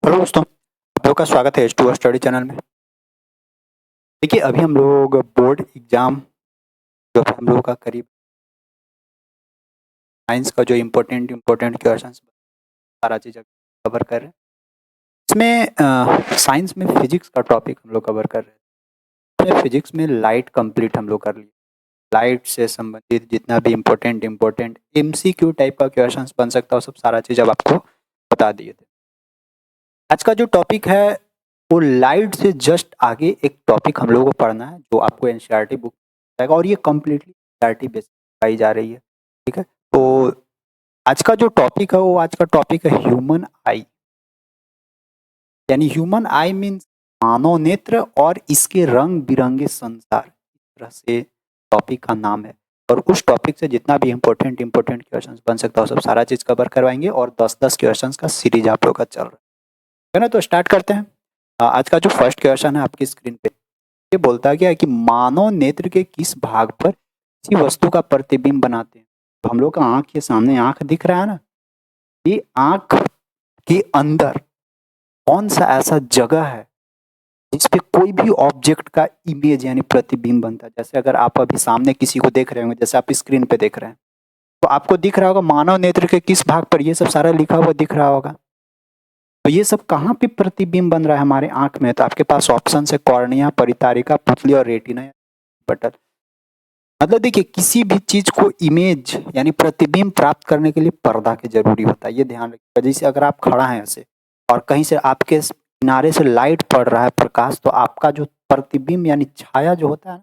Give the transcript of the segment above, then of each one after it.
Hello दोस्तों, आप लोग का स्वागत है H2O स्टडी चैनल में। देखिए, अभी हम लोग बोर्ड एग्जाम जो हम लोगों का करीब साइंस का जो इम्पोर्टेंट क्वेश्चन सारा चीज़ कवर कर रहे हैं। इसमें साइंस में फिजिक्स का टॉपिक हम लोग कवर कर रहे हैं। फिजिक्स में लाइट कंप्लीट हम लोग कर लिए। लाइट से संबंधित जितना भी इम्पोर्टेंट MCQ टाइप का क्वेश्चन बन सकता है, सब सारा चीज़ अब आपको बता दिए थे। आज का जो टॉपिक है वो लाइट से जस्ट आगे एक टॉपिक हम लोगों को पढ़ना है जो आपको एनसीईआरटी बुक जाएगा और ये कम्प्लीटली एनसीईआरटी बेस पाई जा रही है। ठीक है, तो आज का जो टॉपिक है वो आज का टॉपिक है ह्यूमन आई, यानी ह्यूमन आई मीन्स मानव नेत्र और इसके रंग बिरंगे संसार, इस तरह से टॉपिक का नाम है। और उस टॉपिक से जितना भी इम्पोर्टेंट क्वेश्चंस बन सकता है सब सारा चीज़ कवर करवाएंगे और 10-10 क्वेश्चंस का सीरीज आप लोग का चल रहा है ना। तो स्टार्ट करते हैं। आज का जो फर्स्ट क्वेश्चन है आपकी स्क्रीन पे, ये बोलता क्या है कि मानव नेत्र के किस भाग पर किसी वस्तु का प्रतिबिंब बनाते हैं। तो हम लोग का आंख के सामने आंख दिख रहा है ना, ये आंख के अंदर कौन सा ऐसा जगह है जिसपे कोई भी ऑब्जेक्ट का इमेज यानी प्रतिबिंब बनता है। जैसे अगर आप अभी सामने किसी को देख रहे होंगे, जैसे आप स्क्रीन पे देख रहे हैं, तो आपको दिख रहा होगा मानव नेत्र के किस भाग पर, ये सब सारा लिखा हुआ दिख रहा होगा। तो ये सब कहाँ पे प्रतिबिंब बन रहा है हमारे आंख में। तो आपके पास ऑप्शन है कॉर्निया, परितारिका, पुतली और रेटिना पटल। मतलब देखिए, किसी भी चीज को इमेज यानी प्रतिबिंब प्राप्त करने के लिए पर्दा की जरूरी होता है, ये ध्यान रखिएगा। जैसे अगर आप खड़ा हैं ऐसे और कहीं से आपके किनारे से लाइट पड़ रहा है, प्रकाश, तो आपका जो प्रतिबिंब यानी छाया जो होता है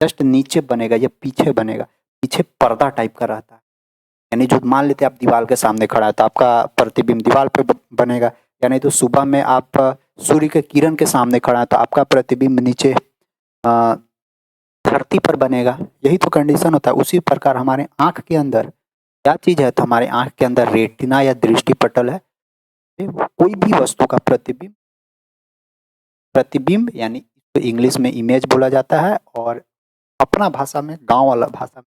जस्ट नीचे बनेगा या पीछे बनेगा, पीछे पर्दा टाइप का रहता है। यानी जो मान लेते हैं आप दीवार के सामने खड़ा है तो आपका प्रतिबिंब दीवार पे बनेगा, या नहीं तो सुबह में आप सूर्य के किरण के सामने खड़ा है तो आपका प्रतिबिंब नीचे धरती पर बनेगा। यही तो कंडीशन होता है। उसी प्रकार हमारे आंख के अंदर क्या चीज है, तो हमारे आंख के अंदर रेटिना या दृष्टि पटल है। कोई भी वस्तु का प्रतिबिंब यानी तो इंग्लिश में इमेज बोला जाता है और अपना भाषा में, गांव वाला भाषा में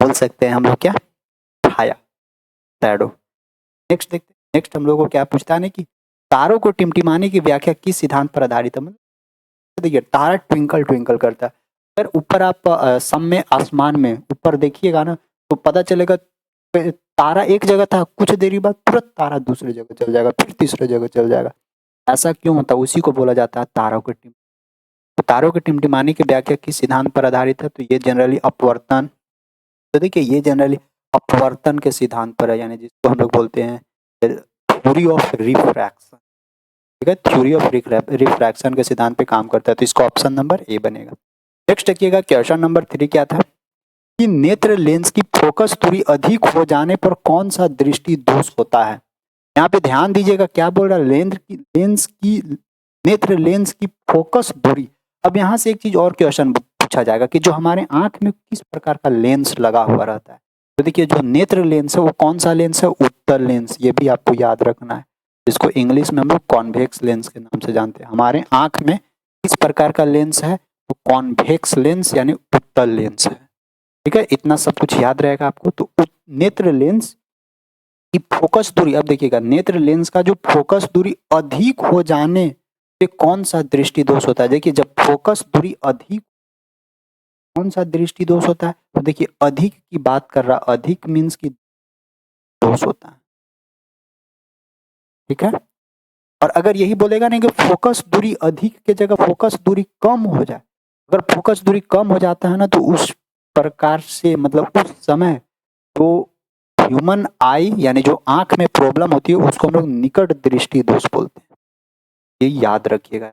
बोल सकते हैं हम लोग क्या, छाया, शैडो। नेक्स्ट देखते हैं। नेक्स्ट हम लोग को क्या पूछता है ना कि तारों को टिमटिमाने की व्याख्या किस सिद्धांत पर आधारित है। मतलब देखिए, तारा ट्विंकल ट्विंकल करता है। अगर ऊपर आप सम में आसमान में ऊपर देखिएगा ना तो पता चलेगा तारा एक जगह था, कुछ देरी बाद तुरंत तारा दूसरी जगह चल जाएगा, फिर तीसरी जगह चल जाएगा। ऐसा क्यों होता है, उसी को बोला जाता है तारों के टिम। तो तारों के टिमटिमाने की व्याख्या किस सिद्धांत पर आधारित है, तो ये जनरली अपवर्तन। तो देखिए, ये जनरली अपवर्तन के सिद्धांत पर है, यानी जिसको हम लोग बोलते हैं थ्योरी ऑफ रिफ्रैक्शन। ठीक है, थ्योरी ऑफ रिफ्रैक्शन के सिद्धांत पे काम करता है। तो इसका ऑप्शन नंबर ए बनेगा। नेक्स्ट देखिएगा, क्वेश्चन नंबर 3 क्या था कि नेत्र लेंस की फोकस दूरी अधिक हो जाने पर कौन सा दृष्टि दोष होता है। यहाँ पे ध्यान दीजिएगा, क्या बोल रहा है, नेत्र लेंस की फोकस दूरी। अब यहाँ से एक चीज और क्वेश्चन पूछा जाएगा कि जो हमारे आंख में किस प्रकार का लेंस लगा हुआ रहता है। तो देखिए, जो नेत्र लेंस है वो कौन सा लेंस है, उत्तल लेंस। ये भी आपको याद रखना है, जिसको इंग्लिश में हम लोग कॉन्वेक्स लेंस के नाम से जानते हैं। हमारे आंख में किस प्रकार का लेंस है, तो कॉन्वेक्स लेंस यानी उत्तल लेंस है। ठीक है, इतना सब कुछ याद रहेगा आपको। तो नेत्र लेंस की फोकस दूरी, अब देखिएगा, नेत्र लेंस का जो फोकस दूरी अधिक हो जाने पे कौन सा दृष्टि दोष होता है। देखिए, जब फोकस दूरी अधिक, कौन सा दृष्टि दोष होता है, तो देखिए अधिक की बात कर रहा, अधिक मीन्स की दोष होता है। ठीक है, और अगर यही बोलेगा नहीं कि फोकस दूरी अधिक के जगह फोकस दूरी कम हो जाए, अगर फोकस दूरी कम हो जाता है ना तो उस प्रकार से मतलब उस समय तो ह्यूमन आई यानी जो आंख में प्रॉब्लम होती है उसको हम लोग निकट दृष्टि दोष बोलते हैं। ये याद रखिएगा।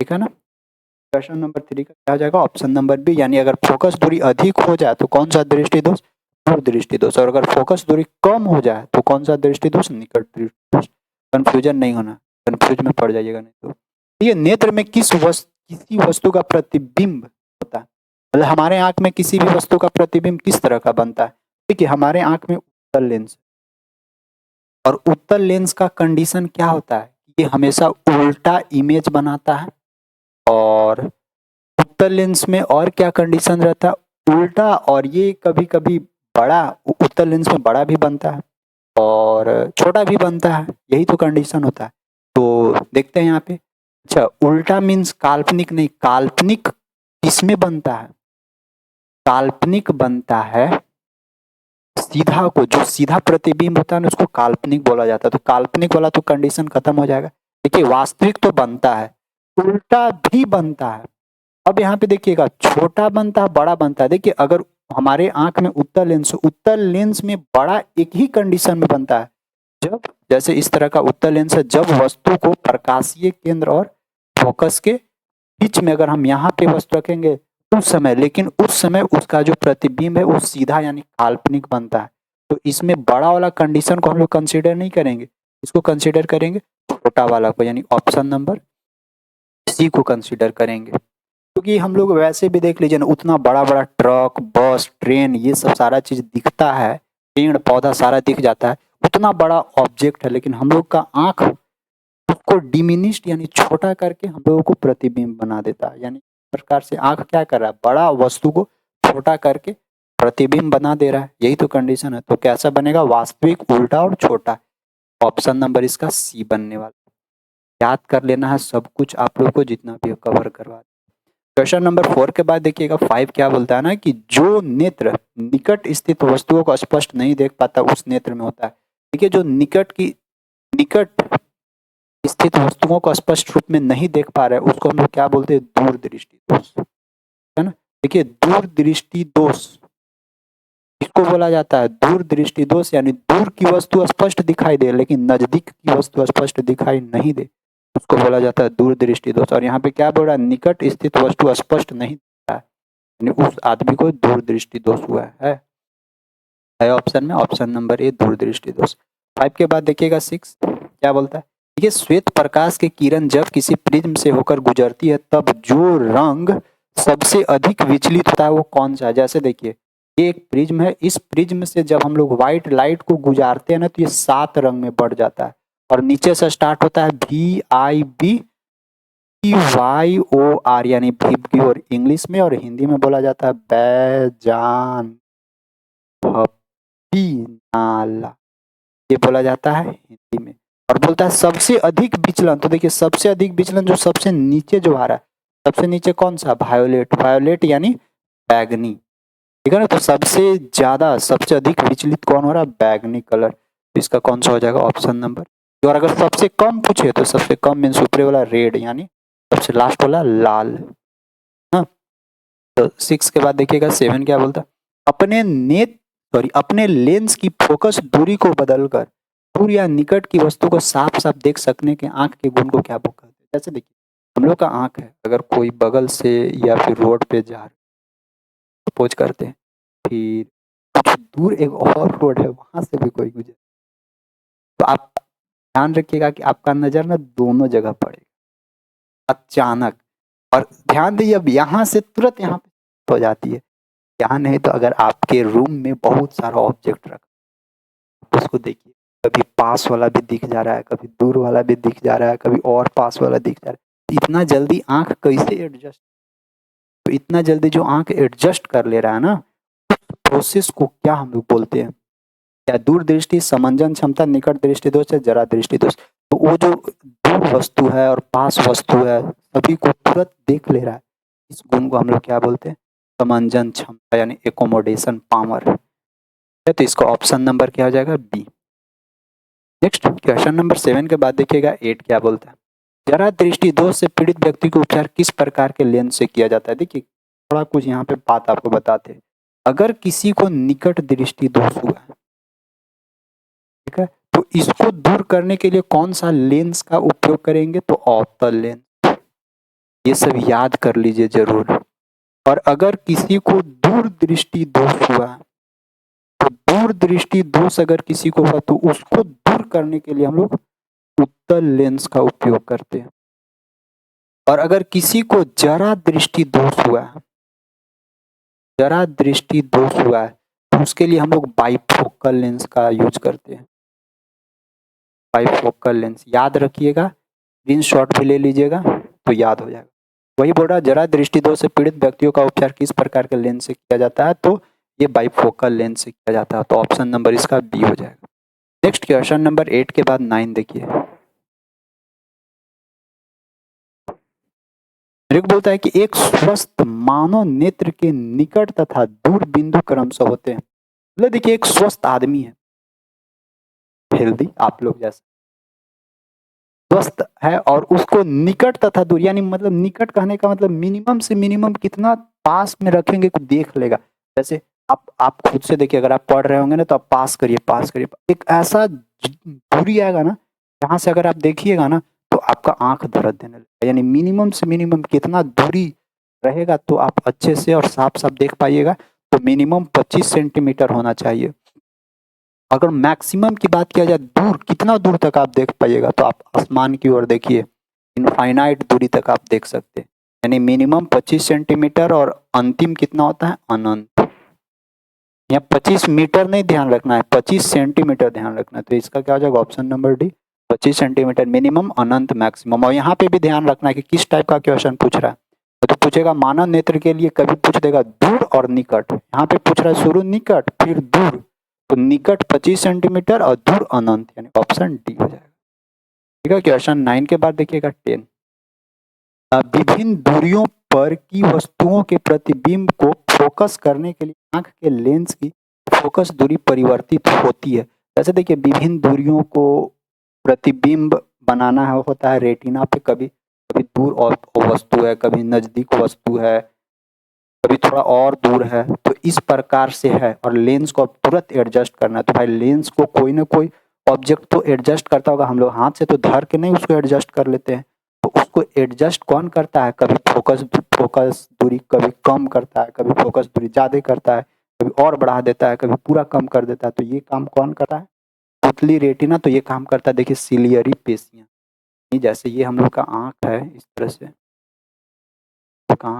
ठीक है ना। क्वेश्चन नंबर 3 का क्या हो जाएगा, ऑप्शन नंबर बी, यानी अगर फोकस दूरी अधिक हो जाए तो कौन सा दृष्टि दोष, दूर दृष्टि दोष, और अगर फोकस दूरी कम हो जाए तो कौन सा दृष्टि दोष, निकट दृष्टि दोष। कंफ्यूजन नहीं होना, कंफ्यूज में पड़ जाइएगा नहीं तो। ये नेत्र में किसी वस्तु का प्रतिबिंब होता है, मतलब हमारे आंख में किसी भी वस्तु का प्रतिबिंब किस तरह का बनता है। ठीक है, हमारे आंख में उत्तल लेंस, और उत्तल लेंस का कंडीशन क्या होता है, ये हमेशा उल्टा इमेज बनाता है। और उत्तल लेंस में और क्या कंडीशन रहता है, उल्टा, और ये कभी कभी बड़ा, उत्तल लेंस में बड़ा भी बनता है और छोटा भी बनता है, यही तो कंडीशन होता है। तो देखते हैं यहाँ पे। अच्छा, उल्टा मीन्स काल्पनिक नहीं, काल्पनिक किसमें बनता है? काल्पनिक बनता है सीधा को, जो सीधा प्रतिबिंब होता है ना उसको काल्पनिक बोला जाता है। तो काल्पनिक वाला तो कंडीशन खत्म हो जाएगा। देखिए वास्तविक तो बनता है, उल्टा भी बनता है। अब यहाँ पे देखिएगा, छोटा बनता है, बड़ा बनता है। देखिए अगर हमारे आंख में उत्तर लेंस में बड़ा एक ही कंडीशन में बनता है, जब जैसे इस तरह का उत्तर लेंस है, जब वस्तु को प्रकाशीय केंद्र और फोकस के बीच में अगर हम यहाँ पे वस्तु रखेंगे उस समय, लेकिन उस समय उसका जो प्रतिबिंब है वो सीधा यानी काल्पनिक बनता है। तो इसमें बड़ा वाला कंडीशन को हम लोग कंसीडर नहीं करेंगे, इसको कंसीडर करेंगे छोटा वाला को, यानी ऑप्शन नंबर सी को कंसीडर करेंगे। क्योंकि हम लोग वैसे भी देख लीजिए ना, उतना बड़ा बड़ा ट्रक, बस, ट्रेन, ये सब सारा चीज दिखता है, पेड़ पौधा सारा दिख जाता है, उतना बड़ा ऑब्जेक्ट है, लेकिन हम लोग का आंख उसको डिमिनिश्ड यानी छोटा करके हम लोगों को प्रतिबिंब बना देता है। यानी प्रकार से आंख क्या कर रहा है, बड़ा वस्तु को छोटा करके प्रतिबिंब बना दे रहा है, यही तो कंडीशन है। तो कैसा बनेगा, वास्तविक, उल्टा और छोटा। ऑप्शन नंबर इसका सी बनने वाला। याद कर लेना है सब कुछ आप लोग को, जितना भी कवर करवा। क्वेश्चन नंबर 4 के बाद देखिएगा 5 क्या बोलता है ना, कि जो नेत्र निकट स्थित वस्तुओं को स्पष्ट नहीं देख पाता उस नेत्र में होता है। देखिए जो निकट स्थित वस्तुओं को स्पष्ट रूप में नहीं देख पा रहे उसको हम लोग क्या बोलते हैं, दूर दृष्टि दोष, है ना। देखिए दूर दृष्टि दोष इसको बोला जाता है, दूर दृष्टि दोष, यानी दूर की वस्तु स्पष्ट दिखाई दे लेकिन नजदीक की वस्तु स्पष्ट दिखाई नहीं दे, उसको बोला जाता है दूर दृष्टि दोष। और यहाँ पे क्या बोल रहा है, निकट स्थित वस्तु स्पष्ट नहीं दिख रहा है, यानी उस आदमी को दूर दृष्टि दोष हुआ है ऑप्शन में, ऑप्शन नंबर ए दूर दृष्टि दोष। 5 के बाद देखिएगा 6 क्या बोलता है। देखिए श्वेत प्रकाश की किरण जब किसी प्रिज्म से होकर गुजरती है तब जो रंग सबसे अधिक विचलित होता है वो कौन सा है। जैसे देखिए ये एक प्रिज्म है, इस प्रिज्म से जब हम लोग व्हाइट लाइट को गुजारते हैं ना तो ये 7 रंग में बढ़ जाता है, और नीचे से स्टार्ट होता है VIBYOR, यानी भिबगी, और इंग्लिश में और हिंदी में बोला जाता है बैजान नाला, ये बोला जाता है हिंदी में। और बोलता है सबसे अधिक विचलन, तो देखिए सबसे अधिक विचलन जो सबसे नीचे जो आ रहा है, सबसे नीचे कौन सा, वायोलेट यानी बैगनी, ठीक है ना। तो सबसे ज्यादा सबसे अधिक विचलित कौन हो रहा है, बैगनी कलर। तो इसका कौन सा हो जाएगा, ऑप्शन नंबर। और अगर सबसे कम पूछे तो सबसे कम मीन्स ऊपरे वाला रेड, यानी सबसे लास्ट वाला लाल। हाँ, तो 6 के बाद देखिएगा 7 क्या बोलता है, अपने लेंस की फोकस दूरी को बदलकर दूर या निकट की वस्तु को साफ साफ देख सकने के आंख के गुण को क्या कहते हैं। जैसे देखिए हम लोग का आंख है, अगर कोई बगल से या फिर रोड पे जा रहे सपोज करते हैं, फिर कुछ दूर एक और रोड है वहां से भी कोई गुजर, तो आप ध्यान रखिएगा कि आपका नजर ना दोनों जगह पड़ेगा अचानक। और ध्यान दीजिए अब यहाँ से तुरंत यहाँ पे हो जाती है, यहाँ नहीं तो अगर आपके रूम में बहुत सारा ऑब्जेक्ट रखा उसको देखिए, कभी पास वाला भी दिख जा रहा है, कभी दूर वाला भी दिख जा रहा है, कभी और पास वाला दिख जा रहा है, इतना जल्दी आंख कैसे एडजस्ट, तो इतना जल्दी जो आंख एडजस्ट कर ले रहा है ना, प्रोसेस को क्या हम लोग बोलते हैं, क्या दूर दृष्टि, समंजन क्षमता, निकट दृष्टि दोष है, जरा दृष्टि दोष। तो वो जो दूर वस्तु है और पास वस्तु है सभी को तुरंत देख ले रहा है, इस गुण को हम लोग क्या बोलते हैं, समंजन क्षमता यानी एकोमोडेशन पावर। तो इसका ऑप्शन नंबर क्या हो जाएगा, बी। नेक्स्ट क्वेश्चन नंबर 7 के बाद देखिएगा 8 क्या बोलता है, जरा दृष्टि दोष से पीड़ित व्यक्ति को उपचार किस प्रकार के लेंस से किया जाता है। देखिए थोड़ा कुछ यहाँ पे बात आपको बताते हैं। अगर किसी को निकट दृष्टि दोष हुआ है, ठीक है, तो इसको दूर करने के लिए कौन सा लेंस का उपयोग करेंगे, तो अवतल लेंस, ये सब याद कर लीजिए जरूर। और अगर किसी को दूर दृष्टि दोष हुआ, तो दूर दृष्टि दोष अगर किसी को हुआ तो उसको दूर करने के लिए हम लोग उत्तल लेंस का उपयोग करते हैं। और अगर किसी को जरा दृष्टि दोष हुआ है, जरा दृष्टि दोष हुआ है तो उसके लिए हम लोग बाइफोकल लेंस का यूज करते हैं। बाइफोकल लेंस याद रखिएगा, स्क्रीनशॉट भी ले लीजिएगा तो याद हो जाएगा। वही बोल रहा जरा दृष्टि दोष से पीड़ित व्यक्तियों का उपचार किस प्रकार के लेंस से किया जाता है, तो ये बाइफोकल लेंस से किया जाता है। तो ऑप्शन नंबर इसका बी हो जाएगा। नेक्स्ट क्वेश्चन नंबर 8 के बाद 9 देखिए। मेरे को बोलता है कि एक स्वस्थ मानव नेत्र के निकट तथा दूर बिंदु क्रमशः होते हैं। मतलब देखिए एक स्वस्थ आदमी है, हेल्दी, आप लोग जैसे स्वस्थ है, और उसको निकट तथा दूर, यानी मतलब निकट कहने का मतलब मिनिमम से मिनिमम कितना पास में रखेंगे को देख लेगा। जैसे आप खुद से देखिए, अगर आप पढ़ रहे होंगे ना तो आप पास करिए, पास करिए, एक ऐसा दूरी आएगा ना जहां से अगर आप देखिएगा ना तो आपका आंख दर्द देने लगेगा। यानी मिनिमम से मिनिमम कितना दूरी रहेगा तो आप अच्छे से और साफ साफ देख पाइएगा। तो मिनिमम 25 सेंटीमीटर होना चाहिए। अगर मैक्सिमम की बात किया जाए, दूर कितना दूर तक आप देख पाइएगा, तो आप आसमान की ओर देखिए, इनफाइनाइट दूरी तक आप देख सकते हैं। यानी मिनिमम 25 सेंटीमीटर और अंतिम कितना होता है, अनंत। यहाँ 25 मीटर नहीं ध्यान रखना है, 25 सेंटीमीटर ध्यान रखना है। तो इसका क्या हो जाएगा, option number D, 25 centimetre minimum, अनंत मैक्सिमम। और यहाँ पे भी ध्यान रखना है कि किस टाइप का क्वेश्चन पूछ रहा है। तो पूछेगा मानव नेत्र के लिए, कभी पूछ देगा दूर और निकट। यहाँ पे पूछ रहा है शुरू निकट फिर दूर, तो निकट 25 सेंटीमीटर और दूर अनंत, यानी ऑप्शन डी हो जाएगा। ठीक है, क्वेश्चन 9 के बाद देखिएगा 10। विभिन्न दूरियों पर की वस्तुओं के प्रतिबिंब को फोकस करने के लिए आंख के लेंस की फोकस दूरी परिवर्तित होती है। जैसे देखिए विभिन्न दूरियों को प्रतिबिंब बनाना है, होता है रेटिना पे, कभी कभी दूर और वस्तु है, कभी नजदीक वस्तु है, कभी थोड़ा और दूर है, तो इस प्रकार से है। और लेंस को अब तुरंत एडजस्ट करना है। तो भाई लेंस को कोई ना कोई ऑब्जेक्ट तो एडजस्ट करता होगा, हम लोग हाथ से तो धर के नहीं उसको एडजस्ट कर लेते हैं। तो उसको एडजस्ट कौन करता है, कभी फोकस दूरी कभी कम करता है, कभी फोकस दूरी ज्यादा करता है, कभी और बढ़ा देता है, कभी पूरा कम कर देता है। तो ये काम कौन करता है, पुतली रेटिना। तो ये काम करता है देखिए सिलियरी पेशियां। जैसे ये हम लोग का आंख है, इस तरह से आंख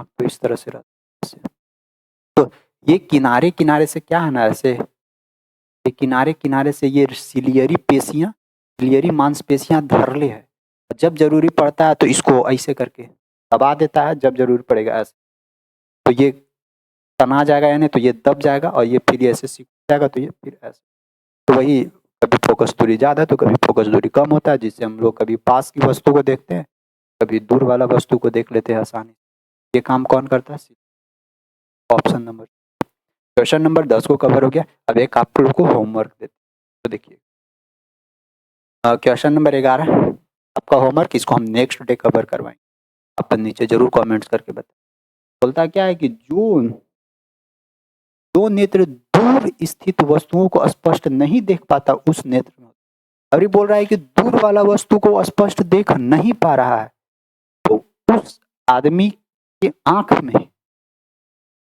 तो इस तरह से रहता है। तो ये किनारे किनारे से क्या है ना, ऐसे ये किनारे किनारे से ये सिलियरी पेशियां, सिलियरी मांसपेशियां धरले है। जब जरूरी पड़ता है तो इसको ऐसे करके दबा देता है, जब जरूरी पड़ेगा ऐसे, तो ये तना जाएगा, यानी तो ये दब जाएगा, और ये फिर ऐसे सीख जाएगा, तो ये फिर ऐसे। तो वही कभी फोकस दूरी ज्यादा तो कभी फोकस दूरी कम होता है, जिससे हम लोग कभी पास की वस्तु को देखते हैं, कभी दूर वाला वस्तु को देख लेते हैं आसानी। ये काम कौन करता है, ऑप्शन नंबर। क्वेश्चन नंबर 10 को कवर हो गया। अब एक आप लोग को होमवर्क देते हैं, तो देखिए क्वेश्चन नंबर 11 आपका होमवर्क, इसको हम नेक्स्ट डे कवर करवाएंगे। आप नीचे जरूर कमेंट्स करके बताएं। बोलता क्या है कि जो नेत्र दूर स्थित वस्तुओं को स्पष्ट नहीं देख पाता उस नेत्र में। अभी बोल रहा है कि दूर वाला वस्तु को स्पष्ट देख नहीं पा रहा है, तो उस आदमी के आंख में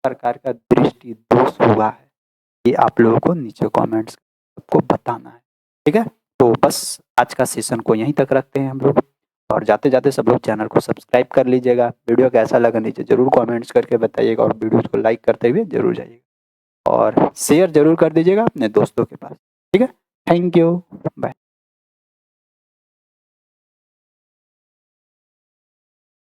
प्रकार का दृष्टि दोष हुआ है। ये आप लोगों को नीचे कमेंट्स को बताना है। ठीक है, तो बस आज का सेशन को यहीं तक रखते हैं हम लोग, और जाते जाते सब लोग चैनल को सब्सक्राइब कर लीजिएगा। वीडियो कैसा लगा नीचे जरूर कमेंट्स करके बताइएगा, और वीडियो को लाइक करते हुए जरूर जाइएगा, और शेयर जरूर कर दीजिएगा अपने दोस्तों के पास। ठीक है, थैंक यू, बाय।